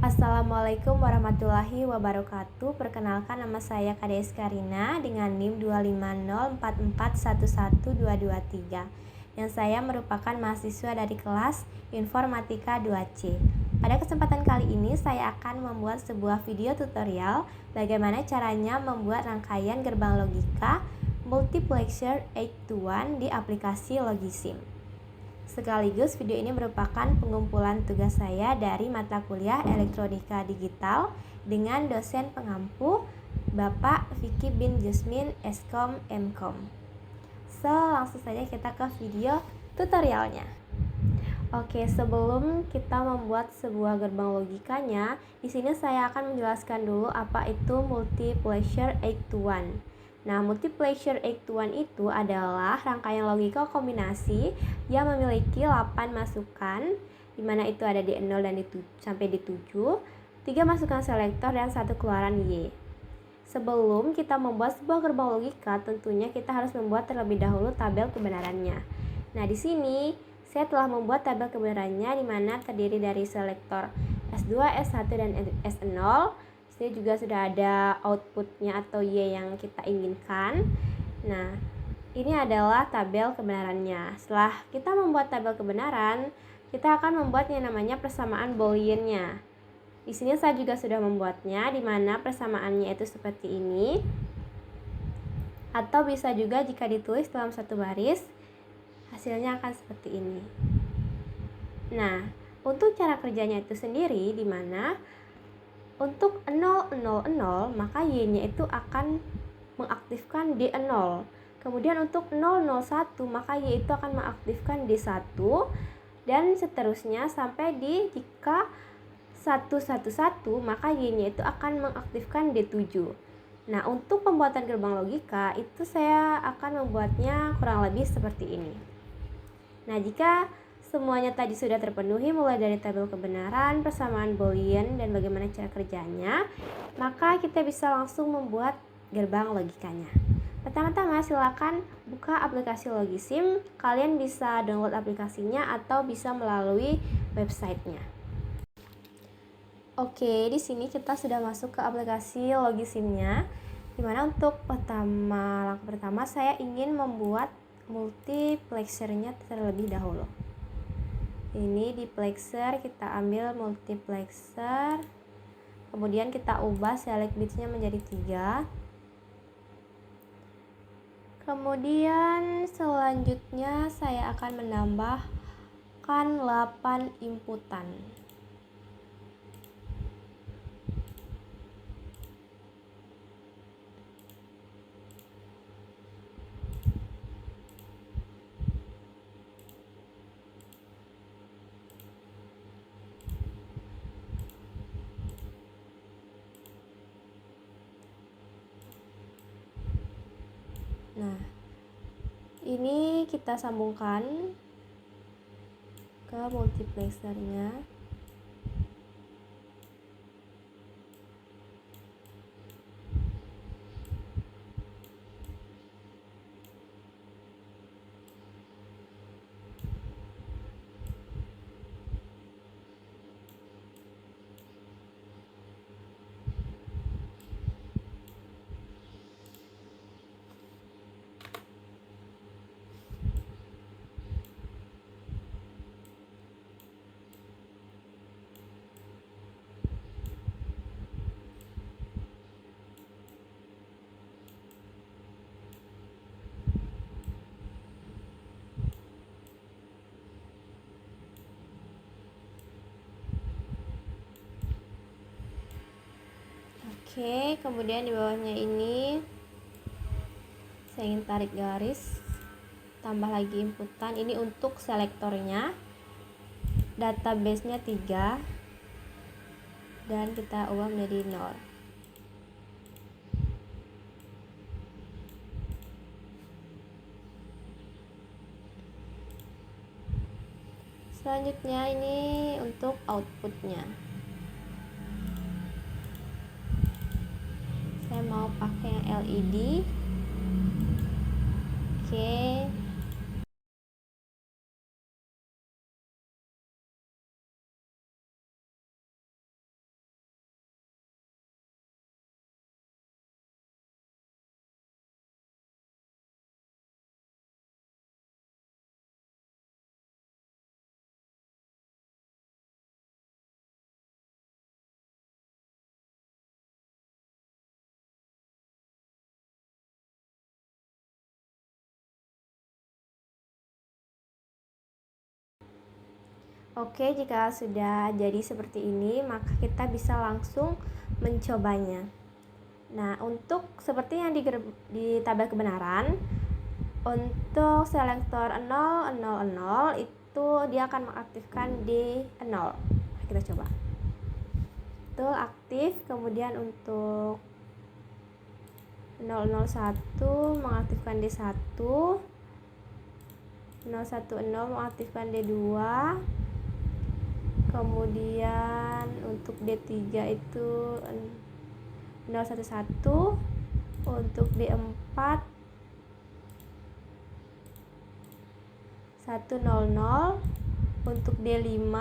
Assalamualaikum warahmatullahi wabarakatuh. Perkenalkan, nama saya KDS Karina dengan NIM 25044111223 yang saya merupakan mahasiswa dari kelas Informatika 2C. Pada kesempatan kali ini saya akan membuat sebuah video tutorial bagaimana caranya membuat rangkaian gerbang logika multiplexer 8 to 1 di aplikasi Logisim. Sekaligus video ini merupakan pengumpulan tugas saya dari mata kuliah Elektronika Digital dengan dosen pengampu Bapak Vicky bin Jusmin Eskom Mkom. Langsung saja kita ke video tutorialnya. Oke, sebelum kita membuat sebuah gerbang logikanya, di sini saya akan menjelaskan dulu apa itu multiplexer 8 to 1. Nah, multiplexer 8 to 1 itu adalah rangkaian logika kombinasi yang memiliki 8 masukan, di mana itu ada di 0 dan sampai di 7, 3 masukan selektor dan 1 keluaran Y. Sebelum kita membuat sebuah gerbang logika, tentunya kita harus membuat terlebih dahulu tabel kebenarannya. Nah, di sini saya telah membuat tabel kebenarannya, di mana terdiri dari selektor S2, S1, dan S0. Sini juga sudah ada outputnya atau Y yang kita inginkan. Nah, ini adalah tabel kebenarannya. Setelah kita membuat tabel kebenaran, kita akan membuat yang namanya persamaan Boolean-nya. Di sini saya juga sudah membuatnya, di mana persamaannya itu seperti ini. Atau bisa juga jika ditulis dalam satu baris, hasilnya akan seperti ini. Nah, untuk cara kerjanya itu sendiri, di mana untuk 0, 0, 0, maka Y-nya itu akan mengaktifkan D0. Kemudian untuk 0, 0, 1, maka Y itu akan mengaktifkan D1. Dan seterusnya sampai di jika 1, 1, 1, maka Y-nya itu akan mengaktifkan D7. Nah, untuk pembuatan gerbang logika, itu saya akan membuatnya kurang lebih seperti ini. Nah, jika semuanya tadi sudah terpenuhi, mulai dari tabel kebenaran, persamaan Boolean, dan bagaimana cara kerjanya, maka kita bisa langsung membuat gerbang logikanya. Pertama-tama silakan buka aplikasi Logisim. Kalian bisa download aplikasinya atau bisa melalui websitenya. Oke, di sini kita sudah masuk ke aplikasi Logisimnya. Dimana untuk langkah pertama saya ingin membuat multiplexernya terlebih dahulu. Ini di plexer, kita ambil multiplexer, kemudian kita ubah select bitsnya menjadi 3. Kemudian selanjutnya saya akan menambahkan 8 inputan. Nah, ini kita sambungkan ke multiplexernya. Oke, kemudian di bawahnya ini saya ingin tarik garis, tambah lagi inputan. Ini untuk selektornya, database-nya 3, dan kita ubah menjadi 0. Selanjutnya ini untuk outputnya. Saya mau pakai yang LED. Oke. Oke, jika sudah jadi seperti ini, maka kita bisa langsung mencobanya. Nah, untuk seperti yang di tabel kebenaran, untuk selektor 0, 0, 0 itu dia akan mengaktifkan D0. Kita coba. Betul, aktif. Kemudian untuk 001 mengaktifkan D1, 010 mengaktifkan D2, kemudian untuk D3 itu 011, untuk D4 100, untuk D5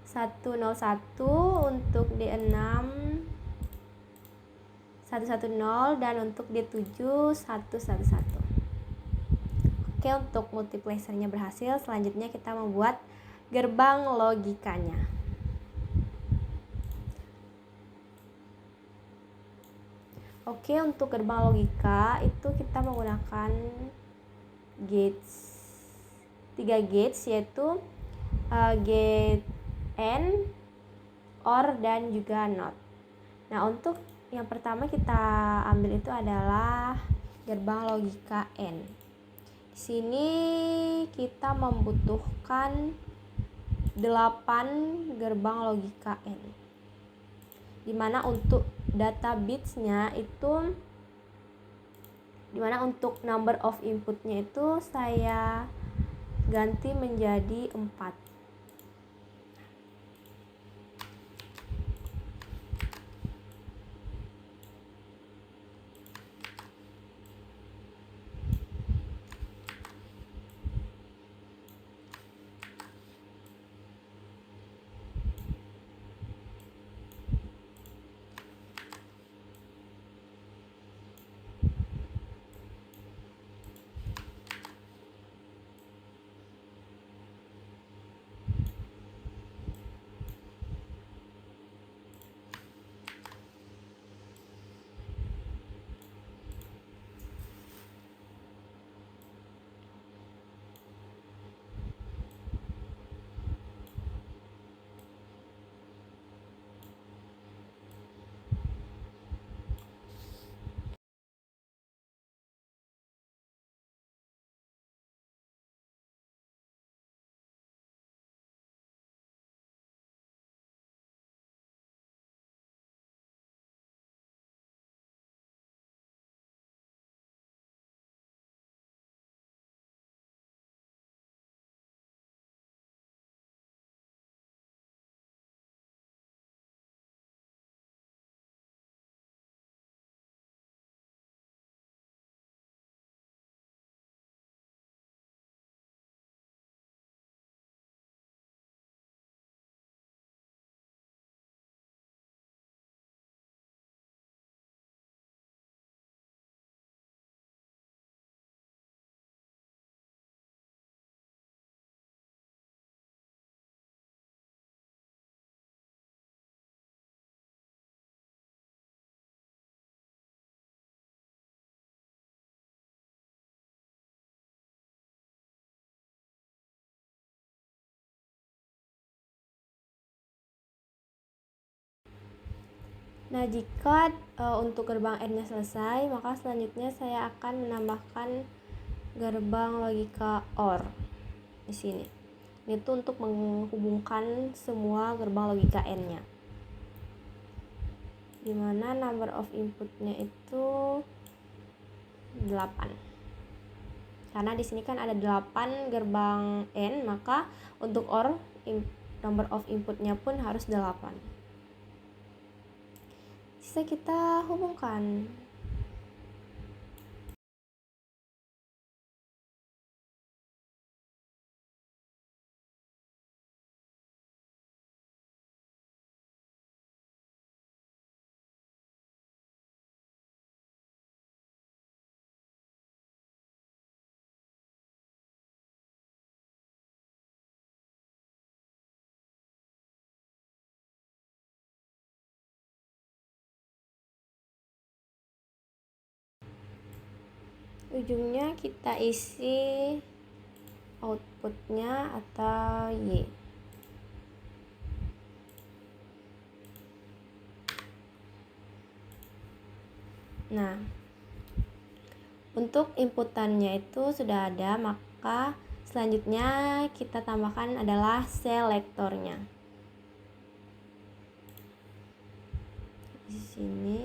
101, untuk D6 110, dan untuk D7 111. Oke, untuk multiplexernya berhasil. Selanjutnya kita membuat gerbang logikanya. Oke, untuk gerbang logika itu kita menggunakan gates, 3 gates, yaitu gate AND, OR, dan juga NOT. Nah, untuk yang pertama kita ambil itu adalah gerbang logika AND. Di sini kita membutuhkan 8 gerbang logika AND. Dimana untuk data bitsnya itu, dimana untuk number of inputnya itu saya ganti menjadi 4. Nah, jika untuk gerbang AND-nya selesai, maka selanjutnya saya akan menambahkan gerbang logika OR di sini. Itu untuk menghubungkan semua gerbang logika AND-nya. Dimana number of inputnya itu 8. Karena di sini kan ada 8 gerbang AND, maka untuk OR number of inputnya pun harus 8. Bisa kita hubungkan. Ujungnya kita isi outputnya atau Y. Nah, untuk inputannya itu sudah ada, maka selanjutnya kita tambahkan adalah selektornya. Di sini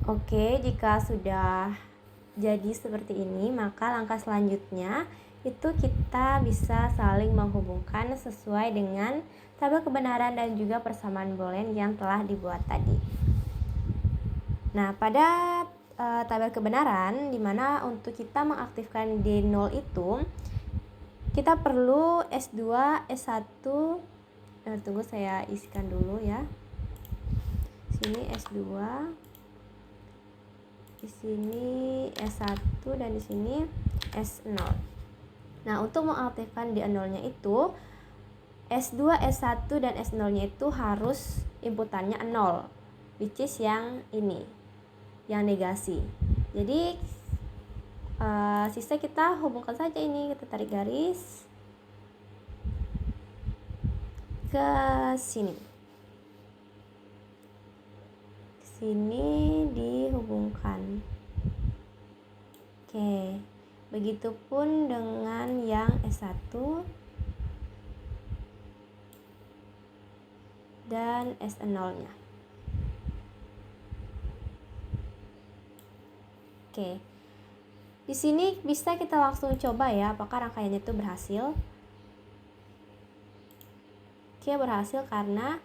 oke, jika sudah jadi seperti ini, maka langkah selanjutnya itu kita bisa saling menghubungkan sesuai dengan tabel kebenaran dan juga persamaan boolean yang telah dibuat tadi. Nah, pada tabel kebenaran, dimana untuk kita mengaktifkan D0 itu kita perlu S2, S1. Tunggu, saya isikan dulu ya. Sini S2, di sini S1, dan di sini S0. Nah, untuk mengaktifkan D0-nya itu S2, S1 dan S0-nya itu harus inputannya 0, which is yang ini, yang negasi. Jadi sisa kita hubungkan saja ini, kita tarik garis ke sini. Sini dihubungkan. Oke, begitupun dengan yang S1 dan S0-nya. Oke, di sini bisa kita langsung coba ya, apakah rangkaiannya itu berhasil. Oke, berhasil karena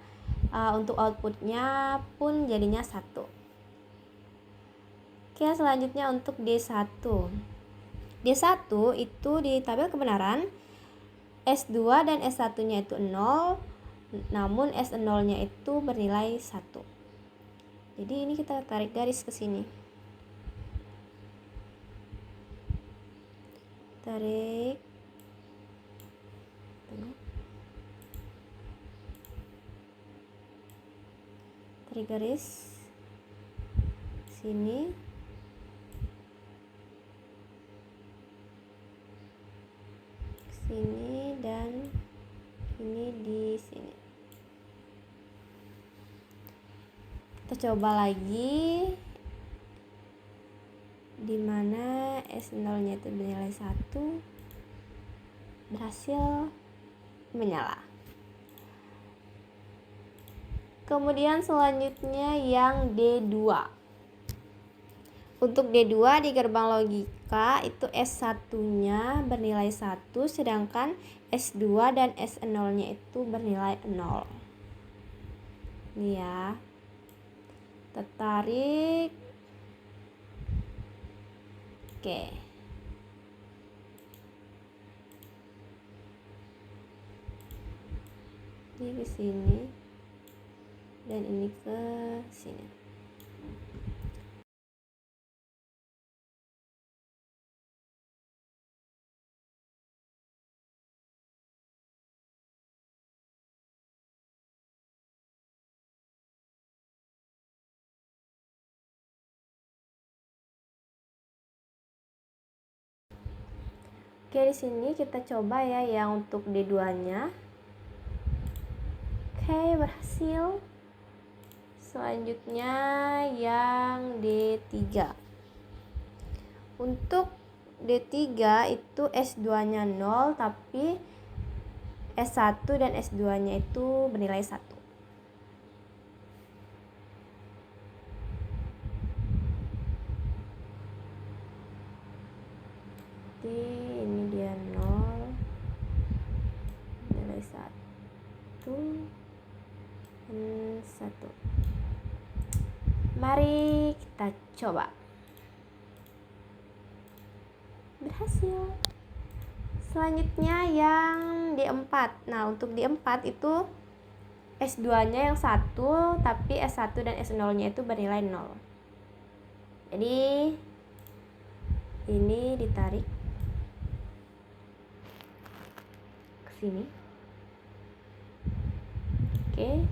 untuk outputnya pun jadinya 1. Oke, selanjutnya untuk D1. D1 itu di tabel kebenaran S2 dan S1 nya itu 0, namun S0 nya itu bernilai 1. Jadi ini kita tarik garis ke sini, tarik, tarik garis sini, sini, dan ini di sini. Kita coba lagi, dimana S0 nya itu bernilai 1, berhasil menyala. Kemudian selanjutnya yang D2. Untuk D2 di gerbang logika itu S1 nya bernilai 1, sedangkan S2 dan S0 nya itu bernilai 0. Ini ya, tertarik. Oke, ini ke sini dan ini ke sini. Oke, di sini kita coba ya yang untuk D2-nya. Oke, berhasil. Selanjutnya yang D3. Untuk D3 itu S2-nya 0, tapi S1 dan S2-nya itu bernilai 1. Mari kita coba. Berhasil. Selanjutnya yang D4. Nah, untuk D4 itu S2-nya yang 1, tapi S1 dan S0-nya itu bernilai 0. Jadi ini ditarik ke sini. Oke.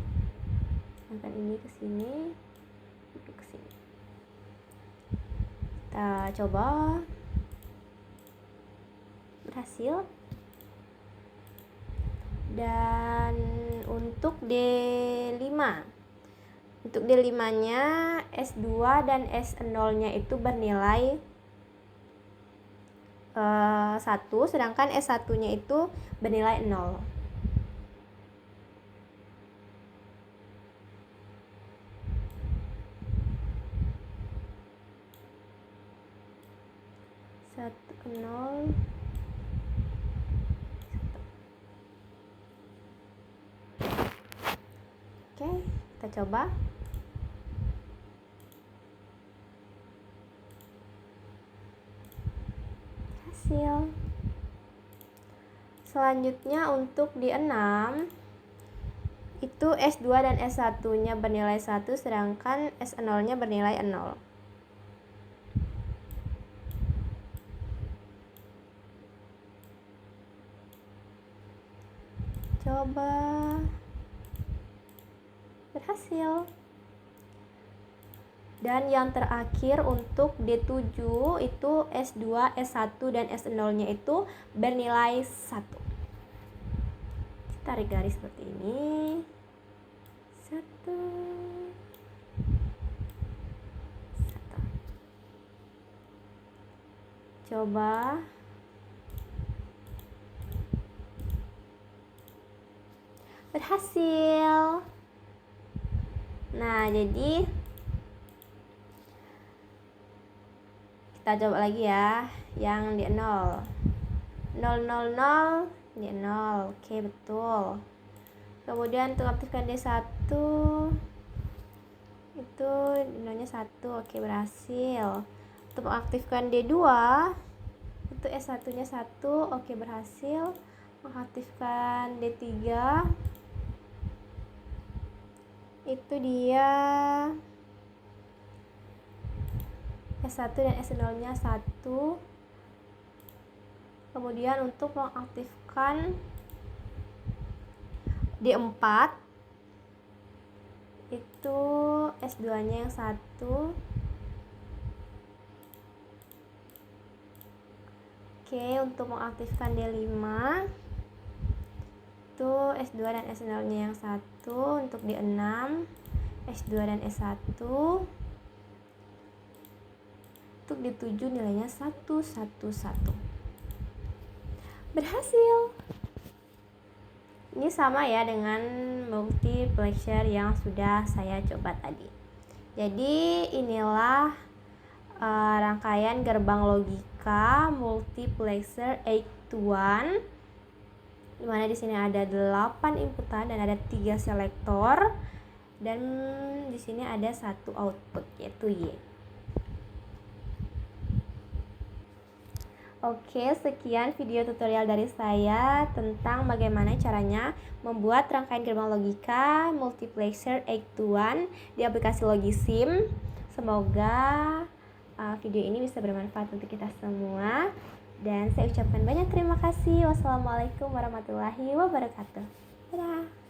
Angkat ini ke sini. Ke sini. Kita coba. Berhasil. Dan untuk D5 nya S2 dan S0-nya itu bernilai 1, sedangkan S1-nya itu bernilai 0. Oke, kita coba. Hasil. Selanjutnya untuk D6 itu S2 dan S1-nya bernilai 1, sedangkan S0-nya bernilai 0. Coba. Berhasil. Dan yang terakhir untuk D7 itu S2, S1 dan S0-nya itu bernilai 1. Tarik garis seperti ini. 1. Coba. Berhasil. Nah, jadi kita coba lagi ya. Yang di 0. 0, 0, 0, di 0. Oke, betul. Kemudian untuk aktifkan D1 itu nilainya 1. Oke, berhasil. Untuk mengaktifkan D2 itu S1-nya 1. Oke, berhasil. Mengaktifkan D3 itu dia S1 dan S0-nya 1. Kemudian untuk mengaktifkan D4 itu S2-nya yang 1. Oke, untuk mengaktifkan D5 itu S2 dan S0-nya yang 1. Untuk D6 S2 dan S1. Untuk D7 nilainya 1, 1, 1. Berhasil. Ini sama ya dengan multiplexer yang sudah saya coba tadi. Jadi inilah rangkaian gerbang logika multiplexer 8-to-1, dimana di sini ada 8 inputan dan ada 3 selektor, dan di sini ada 1 output yaitu Y. Oke, sekian video tutorial dari saya tentang bagaimana caranya membuat rangkaian gerbang logika multiplexer 8-to-1 di aplikasi Logisim. Semoga video ini bisa bermanfaat untuk kita semua. Dan saya ucapkan banyak terima kasih. Wassalamualaikum warahmatullahi wabarakatuh. Dadah.